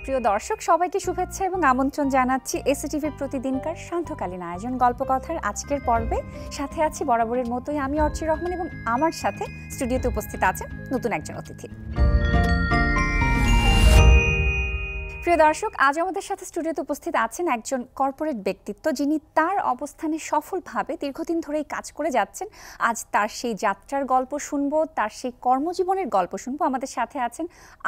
প্রিয় দর্শক সবাইকে শুভেচ্ছা এবং আমন্ত্রণ জানাচ্ছি এসএটিভির প্রতিদিনকার সান্ধ্যকালীন আয়োজন গল্পকথার আজকের পর্বে। সাথে আছি বরাবরের মতোই আমি অর্চি রহমান এবং আমার সাথে স্টুডিওতে উপস্থিত আছেন নতুন একজন অতিথি। প্রিয় দর্শক, আজ আমাদের সাথে স্টুডিওতে উপস্থিত আছেন একজন কর্পোরেট ব্যক্তিত্ব, যিনি তার অবস্থানে সফলভাবে দীর্ঘদিন ধরেই কাজ করে যাচ্ছেন। আজ তার সেই যাত্রার গল্প শুনবো, তার সেই কর্মজীবনের গল্প শুনবো। আমাদের সাথে আছেন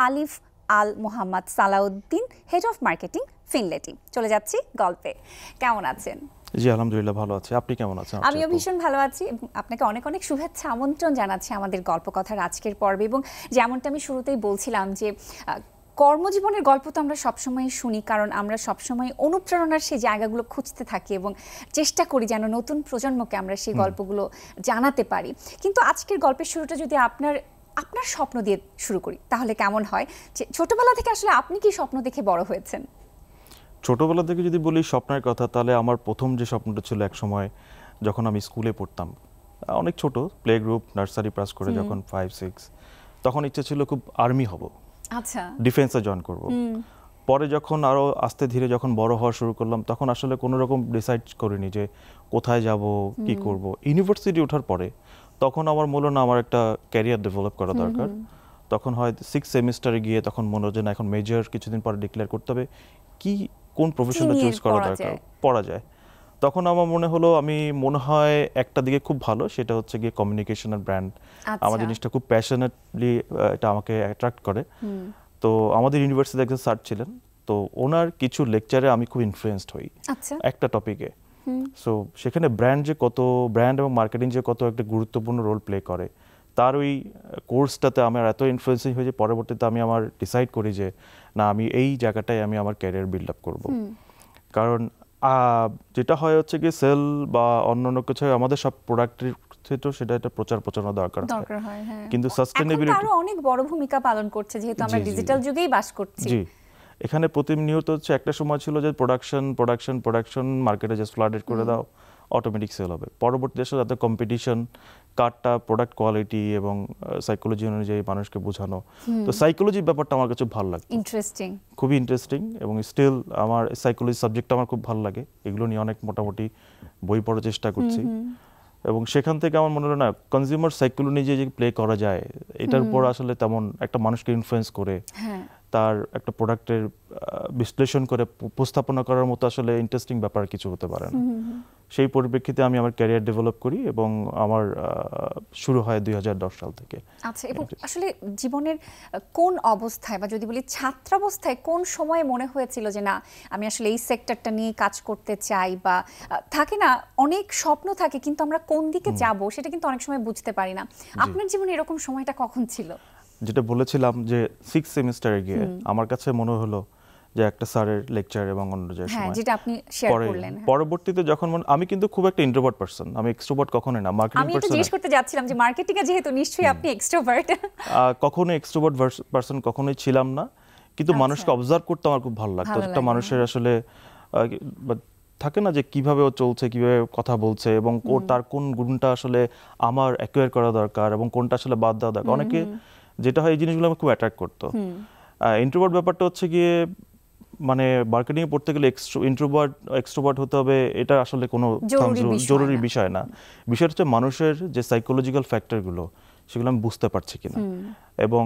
Alif Al Mohammad Salauddin, head of marketing, ফিনলেটি। চলে যাচ্ছি গল্পে। কেমন আছেন? জি আলহামদুলিল্লাহ ভালো আছি। আপনি কেমন আছেন? আমিও ভীষণ ভালো আছি। আপনাকে অনেক অনেক শুভেচ্ছা, আমন্ত্রণ জানাচ্ছি আমাদের গল্পকথার আজকের পর্বে। এবং যেমনটা আমি শুরুতেই বলছিলাম যে কর্মজীবনের গল্প তো আমরা সবসময় শুনি, কারণ আমরা সবসময় অনুপ্রেরণার সেই জায়গাগুলো খুঁজতে থাকি এবং চেষ্টা করি যেন নতুন প্রজন্মকে আমরা সেই গল্পগুলো জানাতে পারি। কিন্তু আজকের গল্পের শুরুটা যদি আপনার স্বপ্ন দিয়ে শুরু করি তাহলে কেমন হয়? যে ছোটবেলা থেকে আসলে আপনি কি স্বপ্ন দেখে বড় হয়েছেন? ছোটবেলা থেকে যদি বলি স্বপ্নের কথা, তাহলে আমার প্রথম যে স্বপ্নটা ছিল এক সময় যখন আমি স্কুলে পড়তাম, অনেক ছোট, প্লে গ্রুপ, নার্সারি পাস করে যখন 5-6, তখন ইচ্ছে ছিল খুব আর্মি হব, আচ্ছা, ডিফেন্সে জয়েন করব। পরে যখন আরও আস্তে ধীরে যখন বড় হওয়া শুরু করলাম, তখন আসলে কোনো রকম ডিসাইড করিনি যে কোথায় যাব, কি করব। ইউনিভার্সিটি ওঠার পরে তখন আমার মনে হলো না আমার একটা ক্যারিয়ার ডেভেলপ করা দরকার। তখন হয় 6 সেমিস্টারে গিয়ে তখন মনে হচ্ছে না এখন মেজর কিছুদিন পরে ডিক্লেয়ার করতে হবে, কোন প্রফেশনটা চুজ করা দরকার, পড়া যায়। তখন আমার মনে হলো আমি মনে হয় একটা দিকে খুব ভালো, সেটা হচ্ছে গিয়ে কমিউনিকেশন আর ব্র্যান্ড। আমার জিনিসটা খুব প্যাশনেটলি এটা আমাকে অ্যাট্রাক্ট করে। তো আমাদের ইউনিভার্সিটিতে একজন স্যার ছিলেন, তো ওনার কিছু লেকচারে আমি খুব ইনফ্লুয়েন্সড হই একটা টপিকে। সো সেখানে ব্র্যান্ড এবং মার্কেটিং যে কত একটা গুরুত্বপূর্ণ রোল প্লে করে, তার ওই কোর্সটাতে আমার এত ইনফ্লুয়েন্সিং হয়ে যে পরবর্তীতে আমি আমার ডিসাইড করি যে না, আমি এই জায়গাটায় আমি আমার ক্যারিয়ার বিল্ড আপ করবো। কারণ যেটা হয় হচ্ছে কি সেল বা অন্যান্য কিছু আমাদের সব প্রোডাক্টের ক্ষেত্রে সেটা একটা প্রচারণা দরকার হয়, কিন্তু সাস্টেইনেবিলিটি আরো অনেক বড় ভূমিকা পালন করছে যেহেতু আমরা ডিজিটাল যুগেই বাস করছি। জি, এখানে প্রতিনিয়ত হচ্ছে একটা সময় ছিল যে প্রোডাকশন মার্কেটে জাস্ট ফ্লাডেড করে দাও, অটোমেটিক সেল হবে। পরবর্তী দেশে যাতে কম্পিটিশন, কার্ডটা প্রোডাক্ট কোয়ালিটি এবং সাইকোলজি অনুযায়ী মানুষকে বোঝানো। তো সাইকোলজির ব্যাপারটা আমার কাছে ভালো লাগে, খুবই ইন্টারেস্টিং, এবং স্টিল আমার সাইকোলজি সাবজেক্টটা আমার খুব ভালো লাগে। এগুলো নিয়ে অনেক মোটামুটি বই পড়ার চেষ্টা করছি, এবং সেখান থেকে আমার মনে হয় না কনজিউমার সাইকোলজি যে প্লে করা যায়, এটার উপর আসলে তেমন একটা মানুষকে ইনফ্লুয়েন্স করে তার একটা প্রোডাক্টের বিশ্লেষণ করে উপস্থাপনা করার মতো আসলে ইন্টারেস্টিং ব্যাপার কিছু হতে পারে না। সেই পরিপ্রেক্ষিতে আমি আমার ক্যারিয়ার ডেভেলপ করি এবং আমার শুরু হয় 2010 সাল থেকে। আচ্ছা, এবং আসলে জীবনের কোন অবস্থায় বা যদি বলি ছাত্রাবস্থায় কোন সময়ে মনে হয়েছিল যে না, আমি আসলে এই সেক্টরটা নিয়ে কাজ করতে চাই? বা থাকে না অনেক স্বপ্ন থাকে কিন্তু আমরা কোন দিকে যাব সেটা কিন্তু অনেক সময় বুঝতে পারি না। আপনার জীবনে এরকম সময়টা কখন ছিল? যেটা বলেছিলাম যে 6 সেমিস্টারে গিয়ে আমার কাছে মনে হলো যে একটা স্যারের লেকচার এবং অন্য যে সময় যেটা আপনি শেয়ার করলেন, পরবর্তীতে যখন আমি কিন্তু খুব একটা ইন্ট্রোভার্ট পারসন, আমি এক্সট্রোভার্ট কখনোই না। মার্কেটিং পারসন, আমি এটা জিজ্ঞেস করতে যাচ্ছিলাম যে মার্কেটিং এ যেহেতু নিশ্চয়ই আপনি এক্সট্রোভার্ট। কখনোই এক্সট্রোভার্ট পারসন কখনোই ছিলাম না, কিন্তু মানুষকে অবজার্ভ করতে আমার খুব ভালো লাগতো। একটা মানুষের আসলে থাকে না যে কিভাবে ও চলছে, কিভাবে কথা বলছে, এবং তার কোন গুণটা আসলে আমার অ্যাকোয়ার করা দরকার এবং কোনটা আসলে বাদ দেওয়া দরকার। অনেকে যেটা হয় এই জিনিসগুলো আমার খুব অ্যাট্রাক্ট করতো। ইন্ট্রোভার্ট ব্যাপারটা হচ্ছে গিয়ে মানে মার্কেটিং এ পড়তে গেলে এক্সট্রোভার্ট হতে হবে, এটা আসলে কোনো জরুরি বিষয় না। বিষয়টা হচ্ছে মানুষের যে সাইকোলজিক্যাল ফ্যাক্টরগুলো সেগুলো আমি বুঝতে পারছি কিনা, এবং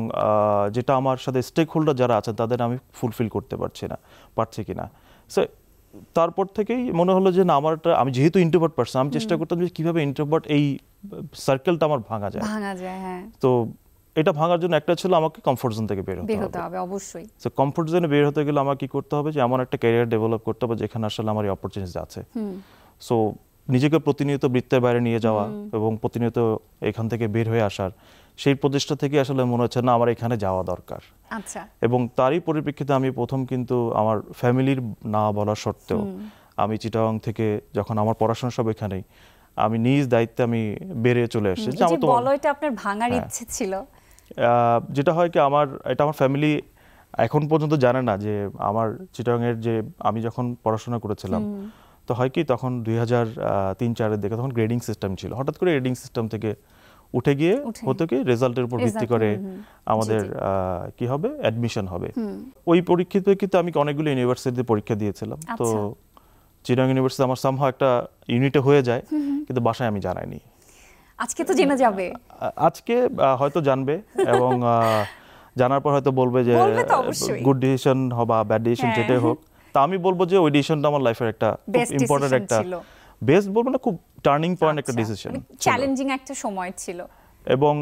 যেটা আমার সাথে স্টেক হোল্ডার যারা আছেন তাদের আমি ফুলফিল করতে পারছি কিনা। সো তারপর থেকেই মনে হলো যে না, আমি যেহেতু ইন্ট্রোভার্ট পারসন, আমি চেষ্টা করতাম যে কিভাবে ইন্ট্রোভার্ট এই সার্কেলটা আমার ভাঙা যায়। তো এটা ভাঙার জন্য একটা ছিল আমাকে কমফোর্ট জোন থেকে বের হতে হবে অবশ্যই। সো কমফোর্ট জোনে বের হতে গেলে আমার কি করতে হবে যে এমন একটা ক্যারিয়ার ডেভেলপ করতে হবে যেখানে আসলে আমার এই অপরচুনিটি আছে। সো নিজেকে প্রতিনিয়ত বৃত্তের বাইরে নিয়ে যাওয়া এবং প্রতিনিয়ত এখান থেকে বের হয়ে আসার সেই প্রচেষ্টা থেকে আসলে মনে হচ্ছে না আমার এখানে যাওয়া দরকার। আচ্ছা, এবং তারই পরিপ্রেক্ষিতে আমি প্রথম কিন্তু আমার ফ্যামিলির না বলা সত্ত্বেও আমি চিটাগাং থেকে যখন আমার পড়াশোনা সব এখানেই, আমি নিজ দায়িত্বে আমি বেরে চলে এসেছি। বলয়টা আপনার ভাঙার ইচ্ছে ছিল? যেটা হয় কি এটা আমার ফ্যামিলি এখন পর্যন্ত জানে না যে আমার চিটাগাংয়ের যে আমি যখন পড়াশোনা করেছিলাম, তো হয় কি তখন 2003-04 দিকে তখন গ্রেডিং সিস্টেম ছিল। হঠাৎ করে গ্রেডিং সিস্টেম থেকে উঠে গিয়ে হতো কি রেজাল্টের উপর ভিত্তি করে আমাদের কি হবে অ্যাডমিশন হবে। ওই পরীক্ষাতে কিন্তু আমি অনেকগুলো ইউনিভার্সিটিতে পরীক্ষা দিয়েছিলাম। তো চিটাগং ইউনিভার্সিটি আমার সামহাও একটা ইউনিটে হয়ে যায়, কিন্তু বাসায় আমি জানাইনি। আজকে তো জেনে যাবে, আজকে হয়তো জানবে এবং জানার পর হয়তো বলবে যে গুড ডিসিশন বা ব্যাড ডিসিশন যেটাই হোক। তা আমি বলবো যে ওই ডিসিশনটা আমার লাইফের একটা ইম্পর্টেন্ট একটা, বেস্ট বলবো না, খুব টার্নিং পয়েন্ট একটা ডিসিশন, চ্যালেঞ্জিং একটা সময় ছিল। এবং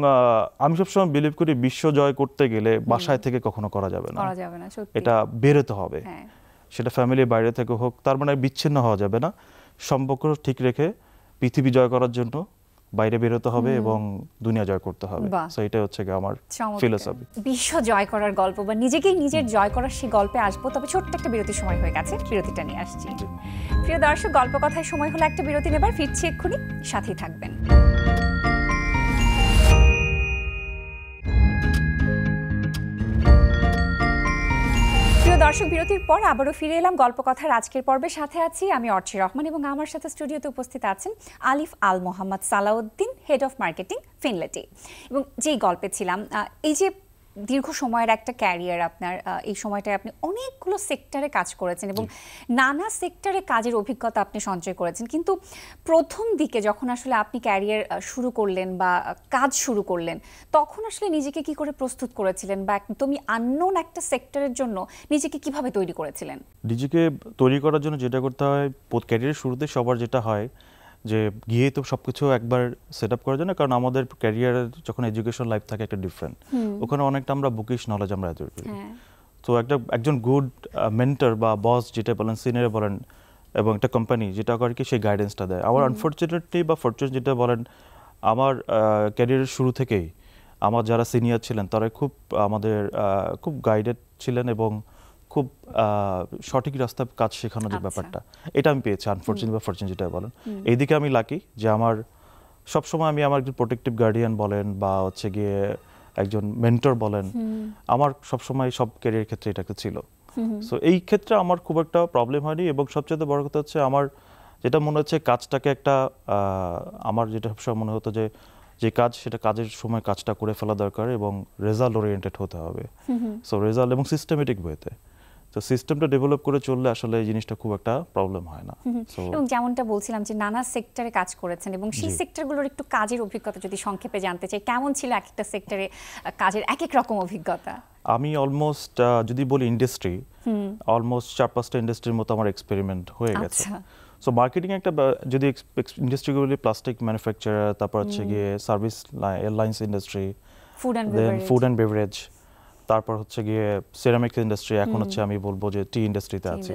আমি সবসময় বিলিভ করি বিশ্ব জয় করতে গেলে বাসায় থেকে কখনো করা যাবে না, এটা বেরোতে হবে। সেটা ফ্যামিলির বাইরে থেকে হোক, তার মানে বিচ্ছিন্ন হওয়া যাবে না। সম্পর্ক ঠিক রেখে পৃথিবী জয় করার জন্য বাইরে বেরোতে হবে এবং দুনিয়া জয় করতে হবে। সো এটা হচ্ছে আমার ফিলোসফি। বিশ্ব জয় করার গল্প বা নিজেকেই নিজের জয় করার সেই গল্পে আসবো, তবে ছোট্ট একটা বিরতির সময় হয়ে গেছে, বিরতিটা নিয়ে আসছি। প্রিয় দর্শক, গল্প কথায় সময় হলো একটা বিরতি নেবার, ফিরছি এক্ষুনি, সাথেই থাকবেন। প্রিয় দর্শক, বিরতির পর আবারও ফিরে এলাম গল্প কথার আজকের পর্বে। সাথে আছি আমি অর্চি রহমান এবং আমার সাথে স্টুডিওতে উপস্থিত আছেন Alif Al Mohammad Salauddin, head of marketing ফিনলেটি। এবং যেই গল্পে ছিলাম, এই যে দীর্ঘ সময়ের একটা ক্যারিয়ার আপনার, এই সময়টায় আপনি অনেকগুলো সেক্টরে কাজ করেছেন এবং নানা সেক্টরে কাজের অভিজ্ঞতা আপনি সঞ্চয় করেছেন। কিন্তু প্রথম দিকে যখন আসলে আপনি ক্যারিয়ার শুরু করলেন বা কাজ শুরু করলেন, তখন আসলে নিজেকে কি করে প্রস্তুত করেছিলেন বা একদমই আননোন একটা সেক্টরের জন্য নিজেকে কিভাবে তৈরি করেছিলেন? নিজেকে তৈরি করার জন্য যেটা করতে হয়, ক্যারিয়ারের শুরুতে সবার যেটা হয় যে গিয়ে তো সবকিছু একবার সেট আপ করা যায় না, কারণ আমাদের ক্যারিয়ারের যখন এডুকেশন লাইফ থাকে একটা ডিফারেন্ট, ওখানে অনেকটা আমরা বুকিশ নলেজ আমরা অ্যাডজাস্ট করি। তো একজন গুড মেন্টর বা বস যেটা বলেন, সিনিয়র বলেন, এবং একটা কোম্পানি যেটা করে কি সেই গাইডেন্সটা দেয়। আমার আনফর্চুনেটলি বা ফরচুনেট যেটা বলেন, আমার ক্যারিয়ারের শুরু থেকেই আমার যারা সিনিয়র ছিলেন তারা আমাদের খুব গাইডেড ছিলেন এবং খুব সঠিক রাস্তায় কাজ শেখানোর যে ব্যাপারটা, এটা আমি পেয়েছি। আনফর্চুনেট বা ফরচুনেট যেটা বলেন, এইদিকে আমি লাকি যে আমার সবসময় আমি আমার একজন প্রোটেক্টিভ গার্ডিয়ান বলেন বা হচ্ছে গিয়ে একজন মেন্টর বলেন, আমার সবসময় সব ক্যারিয়ার ক্ষেত্রে এটা ছিল। সো এই ক্ষেত্রে আমার খুব একটা প্রবলেম হয়নি। এবং সবচেয়ে বড় কথা হচ্ছে আমার যেটা মনে হচ্ছে কাজটাকে একটা আমার যেটা সবসময় মনে হতো যে কাজ, সেটা কাজের সময় কাজটা করে ফেলা দরকার এবং রেজাল্ট ওরিয়েন্টেড হতে হবে। সো রেজাল্ট এবং সিস্টেমেটিক ওয়েতে, তো সিস্টেমটা ডেভেলপ করে চললে আসলে এই জিনিসটা খুব একটা প্রবলেম হয় না। এবং যেমনটা বলছিলাম যে নানা সেক্টরে কাজ করেছেন এবং সেই সেক্টরগুলোর একটু কাজের অভিজ্ঞতা যদি সংক্ষেপে জানতে চাই, কেমন ছিল এক একটা সেক্টরে কাজের এক এক রকম অভিজ্ঞতা? আমি অলমোস্ট যদি বলি ইন্ডাস্ট্রি, অলমোস্ট 4-5টা ইন্ডাস্ট্রির মতো আমার এক্সপেরিমেন্ট হয়ে গেছে। সো মার্কেটিং একটা যদি ইন্ডাস্ট্রিগুলি প্লাস্টিক ম্যানুফ্যাকচারার, তারপর হচ্ছে গিয়ে service airlines industry, food and beverage, তারপর হচ্ছে গিয়ে সিরামিক্স ইন্ডাস্ট্রি, এখন হচ্ছে আমি বলবো যে টি ইন্ডাস্ট্রিতে আছি।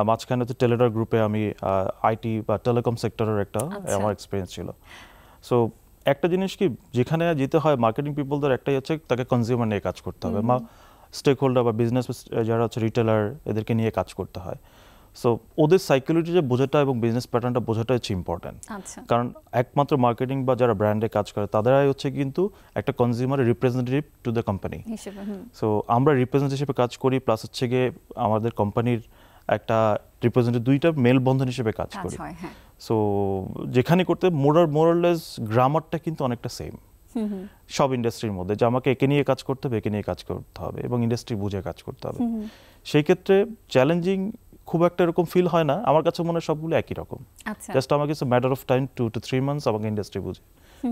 মাঝখানে হচ্ছে টেলিডর গ্রুপে আমি আইটি বা টেলিকম সেক্টরের একটা আমার এক্সপিরিয়েন্স ছিল। সো একটা জিনিস কি, যেখানে যেতে হয় মার্কেটিং পিপলদের একটাই হচ্ছে তাকে কনজিউমার নিয়ে কাজ করতে হবে, বা স্টেক হোল্ডার বা বিজনেস যারা হচ্ছে রিটেলার, এদেরকে নিয়ে কাজ করতে হয়। সো ওদের সাইকোলজি যে বোঝাটা এবং বিজনেস প্যাটার্নটা বোঝাটা হচ্ছে ইম্পর্টেন্ট। কারণ একমাত্র মার্কেটিং বা যারা ব্র্যান্ডে কাজ করে তাদেরাই হচ্ছে কিন্তু একটা কনজিউমারের representative to the company. So আমরা রিপ্রেজেন্টেটিভ হিসেবে কাজ করি, প্লাস হচ্ছে গিয়ে আমাদের কোম্পানির একটা রিপ্রেজেন্টেটিভ, দুইটা মেলবন্ধন হিসেবে কাজ করি। সো যেখানে করতে মোরাললেস গ্রামারটা কিন্তু অনেকটা সেম সব ইন্ডাস্ট্রির মধ্যে, যে আমাকে একে নিয়ে কাজ করতে হবে, একে নিয়ে কাজ করতে হবে এবং ইন্ডাস্ট্রি বুঝে কাজ করতে হবে। সেই ক্ষেত্রে চ্যালেঞ্জিং খুব একটা এরকম ফিল হয় না, আমার কাছে মনে হয় সবগুলো একই রকম। জাস্ট আমাকে matter of time 2 to 3 months আমাকে ইন্ডাস্ট্রি বুঝে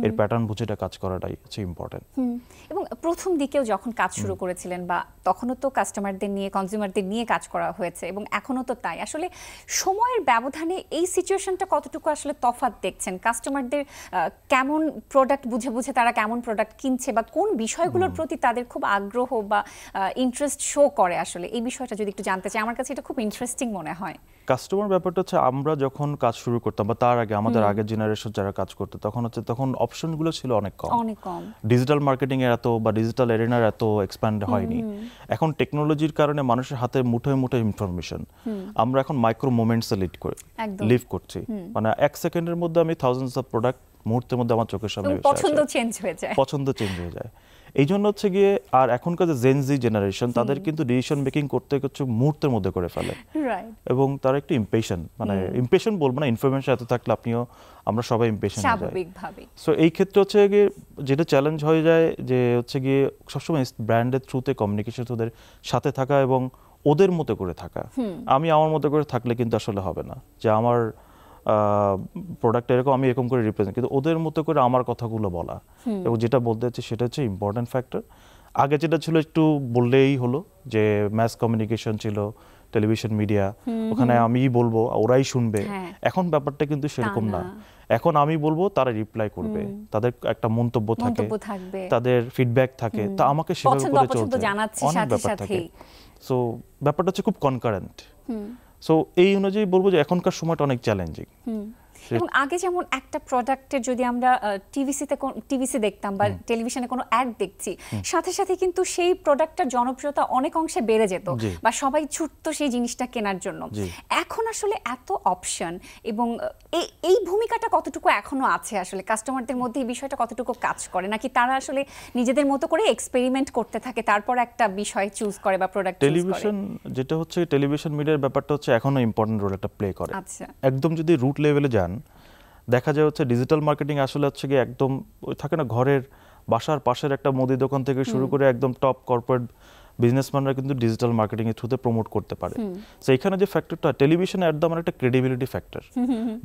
এর প্যাটার্ন বুঝে এটা কাজ করাটাই হচ্ছে ইম্পর্টেন্ট। এবং প্রথম দিকেও যখন কাজ শুরু করেছিলেন বা তখনও তো কাস্টমারদের নিয়ে, কনজিউমারদের নিয়ে কাজ করা হয়েছে এবং এখনও তো তাই, আসলে সময়ের ব্যবধানে এই সিচুয়েশনটা কতটুকু আসলে তফাৎ দেখছেন? কাস্টমারদের কেমন প্রোডাক্ট বুঝে বুঝে তারা কেমন প্রোডাক্ট কিনছে বা কোন বিষয়গুলোর প্রতি তাদের খুব আগ্রহ বা ইন্টারেস্ট শো করে, আসলে এই বিষয়টা যদি একটু জানতে চাই, আমার কাছে এটা খুব ইন্টারেস্টিং মনে হয়। কাস্টমার ব্যাপারটা হচ্ছে আমরা যখন কাজ শুরু করতাম বা তার আগে আমাদের আগের জেনারেশন যারা কাজ করতো তখন অপশনগুলো ছিল অনেক কম। ডিজিটাল মার্কেটিং এর এত বা ডিজিটাল এরিনার এত এক্সপ্যান্ড হয়নি। এখন টেকনোলজির কারণে মানুষের হাতে মুঠোয় মুঠোয় ইনফরমেশন, আমরা এখন মাইক্রো মোমেন্টসে লিভ করছি। মানে 1 সেকেন্ডের মধ্যে আমি থাউজেন্ডস অফ প্রোডাক্ট মুহূর্তের মধ্যে আমার চোখের সামনে পছন্দ চেঞ্জ হয়ে যায়, পছন্দ চেঞ্জ হয়ে যায়। এই জন্য হচ্ছে গিয়ে আর এখনকার যে জেনজি জেনারেশন তাদের কিন্তু ডিসিশন মেকিং করতে হচ্ছে মুহূর্তের মধ্যে করে ফেলে, এবং তারা একটু ইমপেশেন্ট, মানে ইমপেশেন্ট বলবো না, ইনফরমেশন এত থাকলে আমরা সবাই ইমপেশেন্ট হয়ে যাই। সো এই ক্ষেত্রে হচ্ছে গিয়ে যেটা চ্যালেঞ্জ হয়ে যায় যে হচ্ছে গিয়ে সবসময় ব্র্যান্ডের থ্রুতে কমিউনিকেশন ওদের সাথে থাকা এবং ওদের মতো করে থাকা। আমি আমার মতো করে থাকলে কিন্তু আসলে হবে না, যে আমার প্রোডাক্ট এরকম আমি এরকম করে রিপ্রেজেন্ট, কিন্তু ওদের মতো করে আমার কথাগুলো বলা এবং যেটা বলতে চাচ্ছি সেটা হচ্ছে ইম্পর্টেন্ট ফ্যাক্টর। আগে যেটা ছিল একটু বললেই হলো, যে ম্যাস কমিউনিকেশন ছিল, টেলিভিশন মিডিয়া, ওখানে আমি বলবো ওরাই শুনবে। এখন ব্যাপারটা কিন্তু সেরকম না, এখন আমি বলবো তারা রিপ্লাই করবে, তাদের একটা মন্তব্য থাকে, তাদের ফিডব্যাক থাকে, তা আমাকে সেভাবে করে চলতে অনেক ব্যাপার থাকে। সো ব্যাপারটা হচ্ছে খুব কনকারেন্ট। সো এই অনুযায়ী বলবো যে এখনকার সময়টা অনেক চ্যালেঞ্জিং। এবং আগে যেমন একটা প্রোডাক্টের যদি আমরা টিভিসি দেখতাম বা টেলিভিশনে কোনো অ্যাড দেখছি, সাথে সাথে কিন্তু সেই প্রোডাক্টটার জনপ্রিয়তা অনেক অংশে বেড়ে যেত বা সবাই ছুটতো সেই জিনিসটা কেনার জন্য। এখন আসলে এত অপশন, এবং এই ভূমিকাটা কতটুকু এখনো আছে আসলে কাস্টমারদের মধ্যে, এই বিষয়টা কতটুকু কাজ করে, নাকি তারা আসলে নিজেদের মতো করে এক্সপেরিমেন্ট করতে থাকে তারপর একটা বিষয় চুজ করে বা প্রোডাক্ট চুজ করে? টেলিভিশন যেটা হচ্ছে, টেলিভিশন মিডিয়ার ব্যাপারটা হচ্ছে এখনো ইম্পর্টেন্ট রোল একটা প্লে করে। একদম যদি রুট লেভেলে যান, দেখা যায় হচ্ছে ডিজিটাল মার্কেটিং আসলে হচ্ছে কি একদম থাকে না, ঘরের বাসার পাশের একটা মুদি দোকান থেকে শুরু করে একদম টপ কর্পোরেট বিজনেসম্যানরা কিন্তু ডিজিটাল মার্কেটিং এর থ্রুতে প্রমোট করতে পারে। সো এখানে যে ফ্যাক্টরটা টেলিভিশন অ্যাড দাম একটা ক্রেডিবিলিটি ফ্যাক্টর,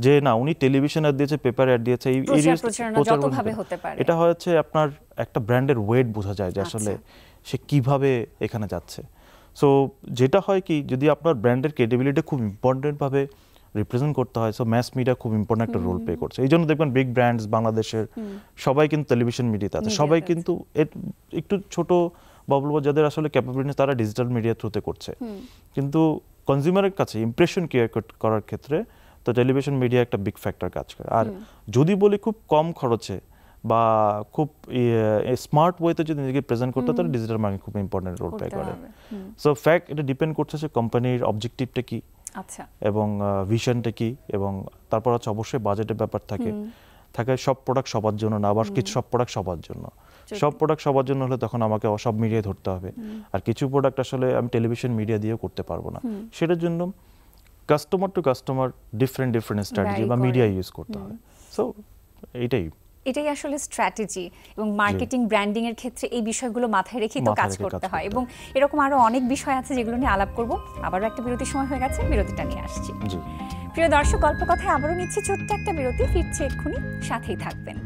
যে না উনি টেলিভিশন অ্যাড দিয়েছে, পেপার অ্যাড দিয়েছে, এই এটা হচ্ছে আপনার একটা ব্র্যান্ডের ওয়েট বোঝা যায় যে আসলে সে কিভাবে এখানে যাচ্ছে। সো যেটা হয় কি, যদি আপনার ব্র্যান্ডের ক্রেডিবিলিটি খুব ইম্পর্টেন্ট ভাবে রিপ্রেজেন্ট করতে হয়, সো ম্যাস মিডিয়া খুব ইম্পর্টেন্ট একটা রোল প্লে করছে। এই জন্য দেখবেন বিগ ব্র্যান্ডস বাংলাদেশের সবাই কিন্তু টেলিভিশন মিডিয়াতে আছে, সবাই কিন্তু একটু ছোট বা বলবো যাদের আসলে ক্যাপাবিলিটি তারা ডিজিটাল মিডিয়া থ্রুতে করছে, কিন্তু কনজিউমারের কাছে ইমপ্রেশন ক্রিয়েট করার ক্ষেত্রে তো টেলিভিশন মিডিয়া একটা বিগ ফ্যাক্টর কাজ করে। আর যদি বলি খুব কম খরচে বা খুব স্মার্ট ওয়েতে যদি নিজেকে প্রেজেন্ট করতে, তাহলে ডিজিটাল মার্কেটিং খুব ইম্পর্টেন্ট রোল প্লে করে। সো ফ্যাক্ট এটা ডিপেন্ড করছে যে কোম্পানির অবজেক্টিভটা কি এবং ভিশনটা কি, এবং তারপর হচ্ছে অবশ্যই বাজেটের ব্যাপার থাকে সব প্রোডাক্ট সবার জন্য না, আবার কিছু সব প্রোডাক্ট সবার জন্য, সব প্রোডাক্ট সবার জন্য হলে তখন আমাকে সব মিডিয়ায় ধরতে হবে, আর কিছু প্রোডাক্ট আসলে আমি টেলিভিশন মিডিয়া দিয়েও করতে পারবো না। সেটার জন্য customer to customer different strategy বা মিডিয়া ইউজ করতে হয়। সো এটাই আসলে স্ট্র্যাটেজি, এবং মার্কেটিং ব্র্যান্ডিং এর ক্ষেত্রে এই বিষয়গুলো মাথায় রেখেই তো কাজ করতে হয়। এবং এরকম আরো অনেক বিষয় আছে যেগুলো নিয়ে আলাপ করব। আবারও একটা বিরতির সময় হয়ে গেছে, বিরতিটা নিয়ে আসছি। প্রিয় দর্শক, গল্প কথায় আবারও নিচ্ছি ছোট্ট একটা বিরতি, ফিরছে এক্ষুনি, সাথেই থাকবেন।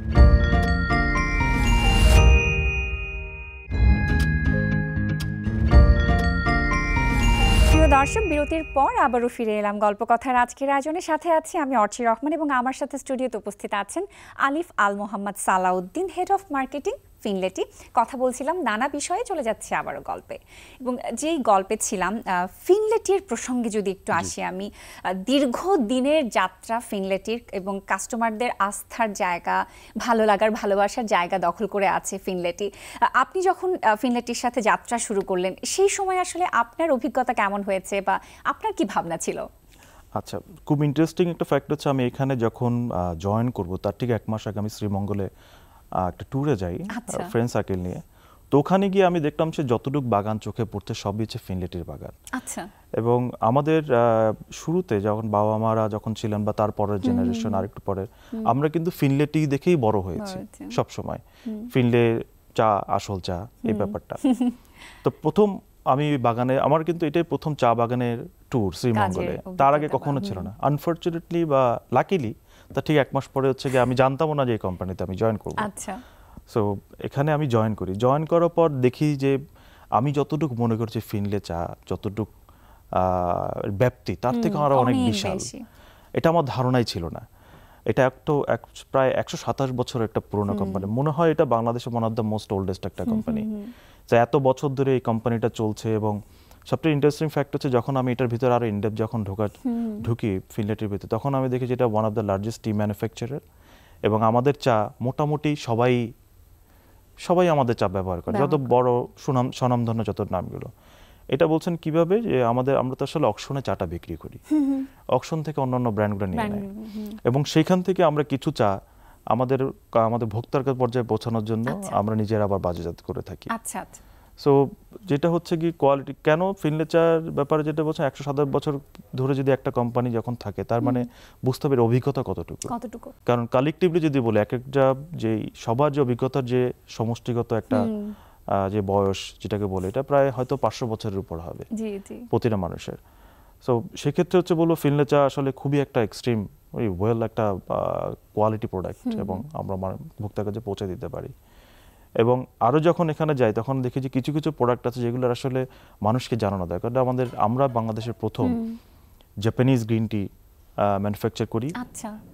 প্রিয় দর্শক, বিরতির পর আবারও ফিরে এলাম গল্প কথার আজকের আয়োজনের সাথে আছি আমি অর্চি রহমান, এবং আমার সাথে স্টুডিওতে উপস্থিত আছেন Alif Al Mohammad Salauddin, head of marketing ফিনলেটি। কথা বলছিলাম নানা বিষয়ে, চলে যাচ্ছে আবারও গল্পে, এবং যেই গল্পে ছিলাম ফিনলেটির প্রসঙ্গে যদি একটু আসি আমি, দীর্ঘ দিনের যাত্রা ফিনলেটির, এবং কাস্টমারদের আস্থার জায়গা, ভালো লাগার ভালোবাসার জায়গা দখল করে আছে ফিনলেটি। আপনি যখন ফিনলেটির সাথে যাত্রা শুরু করলেন, সেই সময় আসলে আপনার অভিজ্ঞতা কেমন হয়েছে বা আপনার কি ভাবনা ছিল? আচ্ছা, খুব ইন্টারেস্টিং একটা ফ্যাক্ট হচ্ছে, আমি এখানে যখন জয়েন করব তার ঠিক 1 মাস আগে আমি শ্রীমঙ্গলে একটা ট্যুরে যাই ফ্রেন্ড সার্কেল নিয়ে। তো ওখানে গিয়ে আমি দেখলাম যে যতটুকু বাগান চোখে পড়তে সবই হচ্ছে ফিনলেটির বাগান। এবং আমাদের শুরুতে যখন বাবা মারা যখন ছিলেন বা তারপরের জেনারেশন আর একটু পরে, আমরা কিন্তু ফিনলেটি দেখেই বড় হয়েছি সব সময়। ফিনলে চা আসল চা, এই ব্যাপারটা। তো প্রথম আমি বাগানে, আমার কিন্তু এটাই প্রথম চা বাগানের ট্যুর শ্রীমঙ্গলে, তার আগে কখনো ছিল না। আনফরচুনেটলি বা লাকিলি তা ঠিক 1 মাস পরে হচ্ছে গিয়ে আমি জানতাম না যে এই কোম্পানিতে আমি জয়েন করব। সো এখানে আমি জয়েন করি, জয়েন করার পর দেখি যে আমি যতটুকু মনে করছি ফিনলে চা যতটুকু ব্যাপ্তি, তার থেকে আরো অনেক বিশাল, এটা আমার ধারণাই ছিল না। এটা প্রায় 127 বছর একটা পুরনো কোম্পানি, মনে হয় এটা বাংলাদেশের one of the most oldest একটা কোম্পানি। এত বছর ধরে এই কোম্পানিটা চলছে। এবং সবচেয়ে ইন্টারেস্টিং ফ্যাক্ট হচ্ছে, যখন আমি এটার ভিতরে আরো ইনডেপ যখন ঢুকি ফিনলেটির ভিতরে, তখন আমি দেখি যেটা one of the largest T manufacturer, এবং আমাদের চা মোটামুটি সবাই আমাদের চা ব্যবহার করে, যত বড় স্বনামধন্য যত নামগুলো। এটা বলছেন কিভাবে, যে আমরা তো আসলে অকশনে চাটা বিক্রি করি, অকশন থেকে অন্যান্য ব্র্যান্ডগুলো নিয়ে নেয়, এবং সেইখান থেকে আমরা কিছু চা আমাদের আমাদের ভোক্তার পর্যায়ে পৌঁছানোর জন্য আমরা নিজেরা আবার বাজারজাত করে থাকি। আচ্ছা আচ্ছা। সো যেটা হচ্ছে কি কোয়ালিটি, কেন ফিনলে চার ব্যাপারে যেটা বলছেন 127 বছর ধরে যদি একটা কোম্পানি যখন থাকে তার মানে বুঝতে হবে অভিজ্ঞতা কতটুকু। কারণ কালেকটিভলি যদি বলে এক একটা যে সবার যে অভিজ্ঞতার যে সমষ্টিগত একটা যে বয়স যেটাকে বলে এটা প্রায় হয়তো 500 বছরের উপর হবে প্রতিটা মানুষের। সো সেক্ষেত্রে হচ্ছে বলবো ফিনলে চা আসলে খুবই একটা এক্সট্রিম ওয়েল একটা কোয়ালিটি প্রোডাক্ট এবং আমরা ভোক্তার কাছে পৌঁছে দিতে পারি। এবং আরও যখন এখানে যাই তখন দেখি যে কিছু কিছু প্রোডাক্ট আছে যেগুলোর আসলে মানুষকে জানানো দরকার। আমরা বাংলাদেশের প্রথম জাপানিজ গ্রিন টি ম্যানুফ্যাকচার করি।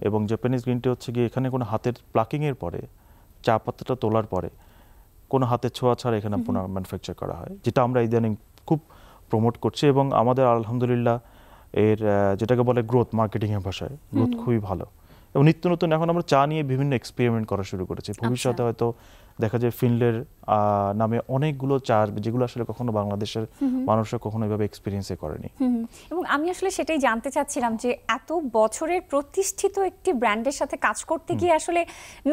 এবং জাপানিজ গ্রিন টি হচ্ছে গিয়ে এখানে কোনো হাতের প্লাকিংয়ের পরে চা পাতাটা তোলার পরে কোনো হাতের ছোঁয়া ছাড়া এখানে ম্যানুফ্যাকচার করা হয়, যেটা আমরা ইদানিং খুব প্রমোট করছি। এবং আমাদের আলহামদুলিল্লাহ এর যেটাকে বলে গ্রোথ, মার্কেটিংয়ের ভাষায় গ্রোথ খুবই ভালো। এবং নিত্য নতুন এখন আমরা চা নিয়ে বিভিন্ন এক্সপেরিমেন্ট করা শুরু করেছি। ভবিষ্যতে হয়তো দেখা যায় ফিনলের নামে অনেকগুলো চা যেগুলো আসলে কখনো বাংলাদেশের মানুষরা কখনো এভাবে এক্সপিরিয়েন্সে করেনি। এবং আমি আসলে সেটাই জানতে চাচ্ছিলাম যে এত বছরের প্রতিষ্ঠিত একটি ব্র্যান্ডের সাথে কাজ করতে গিয়ে আসলে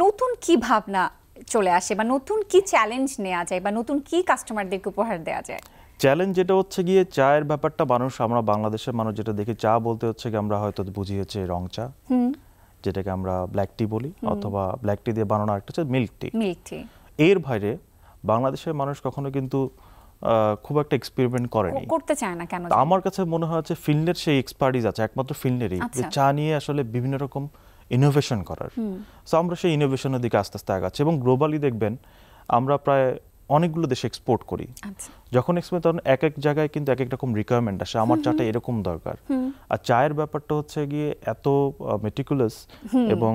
নতুন কি ভাবনা চলে আসে বা নতুন কি চ্যালেঞ্জ নেওয়া যায় বা নতুন কি কাস্টমারদেরকে উপহার দেওয়া যায়? চ্যালেঞ্জ যেটা হচ্ছে গিয়ে চায়ের ব্যাপারটা আমরা বাংলাদেশের মানুষ যেটা দেখি চা বলতে হচ্ছে কি আমরা হয়তো বুঝি হচ্ছে রং চা, যেটাকে আমরা ব্ল্যাক টি বলি, অথবা ব্ল্যাক টি দিয়ে বানানো একটা হচ্ছে মিল্ক টি। এর বাইরে বাংলাদেশের মানুষ কখনো কিন্তু খুব একটা এক্সপেরিমেন্ট করেনি, করতে চায় না। কেন? আমার কাছে মনে হয় যে ফিনলের সেই এক্সপার্টিস আছে একমাত্র ফিনলেরই, যে চা নিয়ে আসলে বিভিন্ন রকম ইনোভেশন করার। সো আমরা সেই ইনোভেশনের দিকে আস্তে আস্তে আগাচ্ছি এবং গ্লোবালি দেখবেন আমরা প্রায় অনেকগুলো দেশে এক্সপোর্ট করি। যখন এক্সপোর্ট তখন এক এক জায়গায় কিন্তু এক এক রকম রিকোয়ারমেন্ট আসে, আমার চাটা এরকম দরকার। আর চায়ের ব্যাপারটা হচ্ছে গিয়ে এত মেটিকুলাস এবং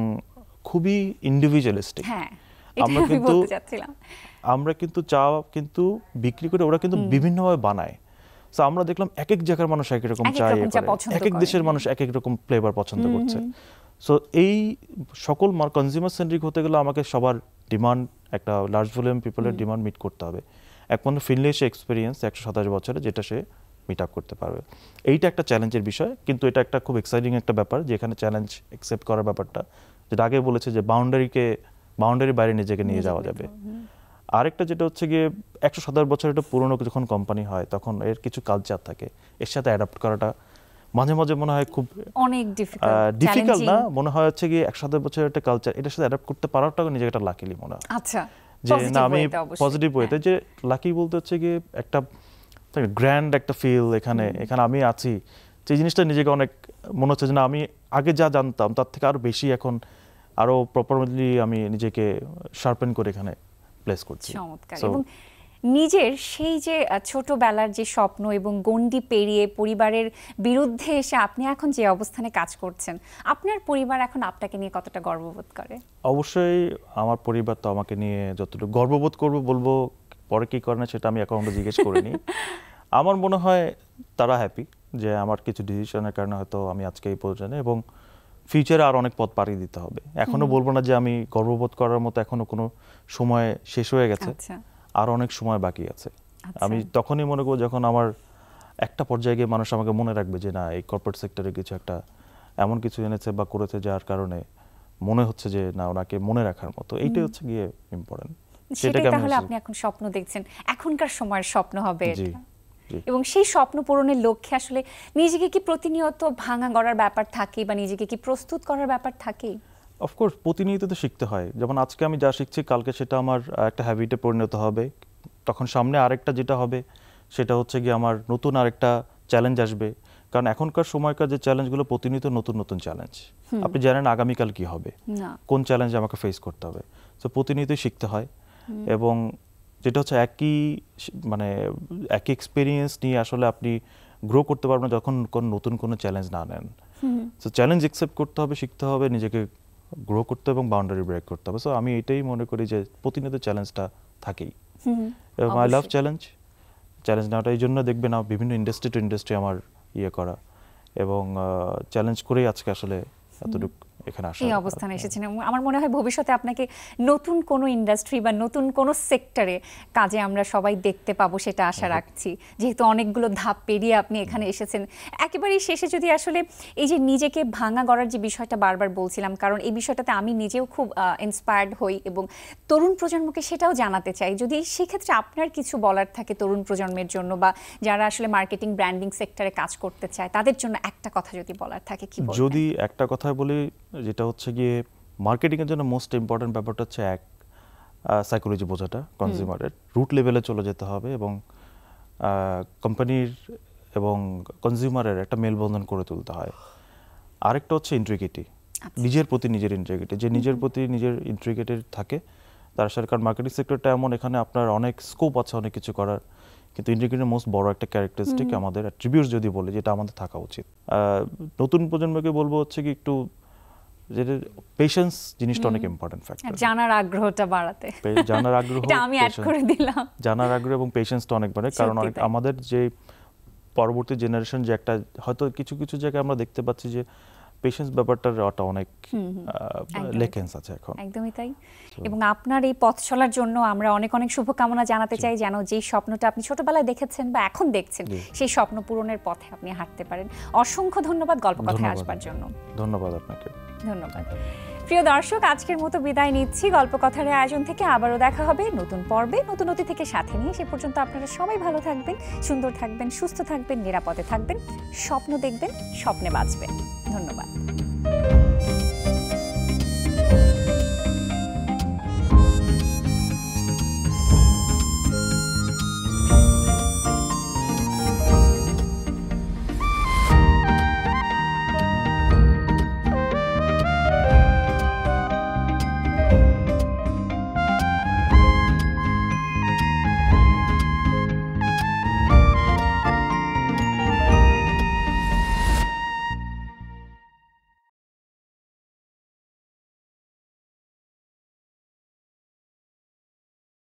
খুবই ইন্ডিভিজুয়ালিস্টিক। আমরা কিন্তু চা কিন্তু বিক্রি করে ওরা কিন্তু বিভিন্নভাবে বানায়। সো আমরা দেখলাম এক এক জায়গার মানুষ এক এক রকম চা এক এক দেশের মানুষ এক এক রকম ফ্লেভার পছন্দ করছে। সো এই সকল কনজিউমার সেন্ট্রিক হতে গেলে আমাকে সবার ডিমান্ড, একটা লার্জ ভলিউম পিপলের ডিমান্ড মিট করতে হবে। একমাত্র ফিনলে সে এক্সপিরিয়েন্স 127 বছরে যেটা সে মিট আপ করতে পারবে। এইটা একটা চ্যালেঞ্জের বিষয়, কিন্তু এটা একটা খুব এক্সাইটিং একটা ব্যাপার যেখানে চ্যালেঞ্জ অ্যাকসেপ্ট করার ব্যাপারটা, যেটা আগে বলেছে যে বাউন্ডারি বাইরে নিজেকে নিয়ে যাওয়া যাবে। আরেকটা যেটা হচ্ছে গিয়ে 127 বছর একটা পুরনো যখন কোম্পানি হয় তখন এর কিছু কালচার থাকে, এর সাথে অ্যাডাপ্ট করাটা মাঝে মাঝে মনে হয় খুব অনেক ডিফিকাল্ট না, মনে হয় হচ্ছে গিয়ে 127 বছরের একটা কালচার এটার সাথে অ্যাডাপ্ট করতে পারাটাও নিজেকে একটা লাকিলি মনে হয়। যে না আমি পজিটিভ ওয়েতে যে লাকি বলতে হচ্ছে গিয়ে একটা গ্র্যান্ড একটা ফিল এখানে আমি আছি, যে জিনিসটা নিজেকে অনেক মনে হচ্ছে যে না আমি আগে যা জানতাম তার থেকে আরো বেশি এখন আরো প্রপারলি আমি নিজেকে শার্পেন করে এখানে প্লেস করছি। এবং নিজের সেই যে ছোটবেলার যে স্বপ্ন এবং গণ্ডি পেরিয়ে পরিবারের বিরুদ্ধে এসে আপনি এখন যে অবস্থানে কাজ করছেন, আপনার পরিবার এখন আপনাকে নিয়ে কতটা গর্ববোধ করে? অবশ্যই আমার পরিবার তো আমাকে নিয়ে যতটুকু গর্ববোধ করবো বলবো, পরে কি করে না সেটা আমি এখনো জিজ্ঞেস করিনি। আমার মনে হয় তারা হ্যাপি যে আমার কিছু ডিসিশনের কারণে হয়তো আমি আজকে এই পর্যায়ে, এবং ফিউচারে আর অনেক পথ পাড়ি দিতে হবে। এখনো বলবো না যে আমি গর্ববোধ করার মতো এখনো কোনো সময় শেষ হয়ে গেছে, আর অনেক সময় বাকি আছে। আমি তখনই মনে করবো যখন আমার একটা পর্যায়ে গিয়ে মানুষ আমাকে মনে রাখবে যে না এই কর্পোরেট সেক্টরে কিছু একটা এমন কিছু এনেছে বা করেছে যার কারণে মনে হচ্ছে যে না ওনাকে মনে রাখার মতো। এইটাই হচ্ছে গিয়ে ইম্পর্টেন্ট। সেটাই তাহলে আপনি এখন স্বপ্ন দেখছেন, এখনকার সময়ের স্বপ্ন হবে এবং সেই স্বপ্ন পূরণের লক্ষ্যে আসলে নিজেকে কি প্রতিনিয়ত ভাঙা গড়ার ব্যাপার থাকে বা নিজেকে কি প্রস্তুত করার ব্যাপার থাকে? অফকোর্স প্রতিনিয়ত তো শিখতে হয়। যেমন আজকে আমি যা শিখছি কালকে সেটা আমার একটা হ্যাবিটে পরিণত হবে, তখন সামনে আরেকটা যেটা হবে সেটা হচ্ছে গিয়ে আমার নতুন আরেকটা চ্যালেঞ্জ আসবে। কারণ এখনকার সময়কার যে চ্যালেঞ্জগুলো প্রতিনিয়ত নতুন নতুন চ্যালেঞ্জ, আপনি জানেন আগামীকাল কি হবে, কোন চ্যালেঞ্জ আমাকে ফেস করতে হবে। সো প্রতিনিয়তই শিখতে হয় এবং যেটা হচ্ছে একই এক্সপিরিয়েন্স নিয়ে আসলে আপনি গ্রো করতে পারবেন যখন নতুন কোনো চ্যালেঞ্জ না নেন। সো চ্যালেঞ্জ অ্যাকসেপ্ট করতে হবে, শিখতে হবে, নিজেকে গ্রো করতে এবং বাউন্ডারি ব্রেক করতে হবে। সো আমি এটাই মনে করি যে প্রতিনিয়ত চ্যালেঞ্জটা থাকেই এবং আই লাভ চ্যালেঞ্জ নেওয়াটা। এই জন্য দেখবেন বিভিন্ন ইন্ডাস্ট্রি টু ইন্ডাস্ট্রি আমার করা এবং চ্যালেঞ্জ করেই আজকে আসলে এতটুকু এখানে আসা এই অবস্থানে এসেছেন এবং আমার মনে হয় ভবিষ্যতে আপনাকে নতুন কোনো ইন্ডাস্ট্রি বা নতুন কোনো সেক্টরে কাজে আমরা সবাই দেখতে পাবো, সেটা আশা রাখছি, যেহেতু অনেকগুলো ধাপ পেরিয়ে আপনি এখানে এসেছেন। একেবারেই শেষে যদি আসলে এই যে নিজেকে ভাঙা গড়ার যে বিষয়টা বারবার বলছিলাম, কারণ এই বিষয়টাতে আমি নিজেও খুব ইন্সপায়ার্ড হই এবং তরুণ প্রজন্মকে সেটাও জানাতে চাই, যদি সেক্ষেত্রে আপনার কিছু বলার থাকে তরুণ প্রজন্মের জন্য বা যারা আসলে মার্কেটিং ব্র্যান্ডিং সেক্টরে কাজ করতে চায় তাদের জন্য একটা কথা যদি বলার থাকে কি বলবেন? যদি একটা কথা বলি, যেটা হচ্ছে গিয়ে মার্কেটিং এর জন্য মোস্ট ইম্পর্টেন্ট ব্যাপারটা হচ্ছে সাইকোলজি বোঝাটা, কনজিউমারের রুট লেভেলে চলে যেতে হবে এবং কোম্পানির এবং কনজিউমারের একটা মেলবন্ধন করে তুলতে হয়। আরেকটা হচ্ছে ইন্ট্রিগিটি, নিজের প্রতি নিজের ইন্ট্রিগিটি, যে নিজের প্রতি নিজের ইন্ট্রিগেটেড থাকে তার সাথে, কারণ মার্কেটিং সেক্টরটা এমন, এখানে আপনার অনেক স্কোপ আছে অনেক কিছু করার, কিন্তু ইন্টিগ্রেটের মোস্ট বড় একটা ক্যারেক্টারিস্টিক আমাদের অ্যাট্রিবিউটস যদি বলি, যেটা আমাদের থাকা উচিত। নতুন প্রজন্মকে বলবো হচ্ছে কি একটু যেটা পেশেন্স জিনিসটা অনেক ইম্পর্টেন্ট ফ্যাক্টর, জানার আগ্রহটা বাড়াতে, জানার আগ্রহ, এটা আমি অ্যাড করে দিলাম, জানার আগ্রহ এবং পেশেন্সটা অনেক বাড়ে। কারণ অনেক আমাদের যে পরবর্তী জেনারেশন, যে একটা হয়তো কিছু কিছু জায়গায় আমরা দেখতে পাচ্ছি যে পেশেন্স ব্যাপারটার অনেক লেকেন্স আছে এখন। একদমই তাই। এবং আপনার এই পথ চলার জন্য আমরা অনেক অনেক শুভকামনা জানাতে চাই, যেন যেই স্বপ্নটা আপনি ছোটবেলায় দেখেছেন বা এখন দেখছেন সেই স্বপ্ন পূরণের পথে আপনি হাঁটতে পারেন। অসংখ্য ধন্যবাদ গল্প কথায় আসবার জন্য। ধন্যবাদ আপনাকে। ধন্যবাদ। প্রিয় দর্শক, আজকের মতো বিদায় নিচ্ছি গল্প কথার আয়োজন থেকে। আবারও দেখা হবে নতুন পর্বে নতুন অতিথিকে সাথে নিয়ে। সে পর্যন্ত আপনারা সবাই ভালো থাকবেন, সুন্দর থাকবেন, সুস্থ থাকবেন, নিরাপদে থাকবেন, স্বপ্ন দেখবেন, স্বপ্নে বাঁচবেন। ধন্যবাদ।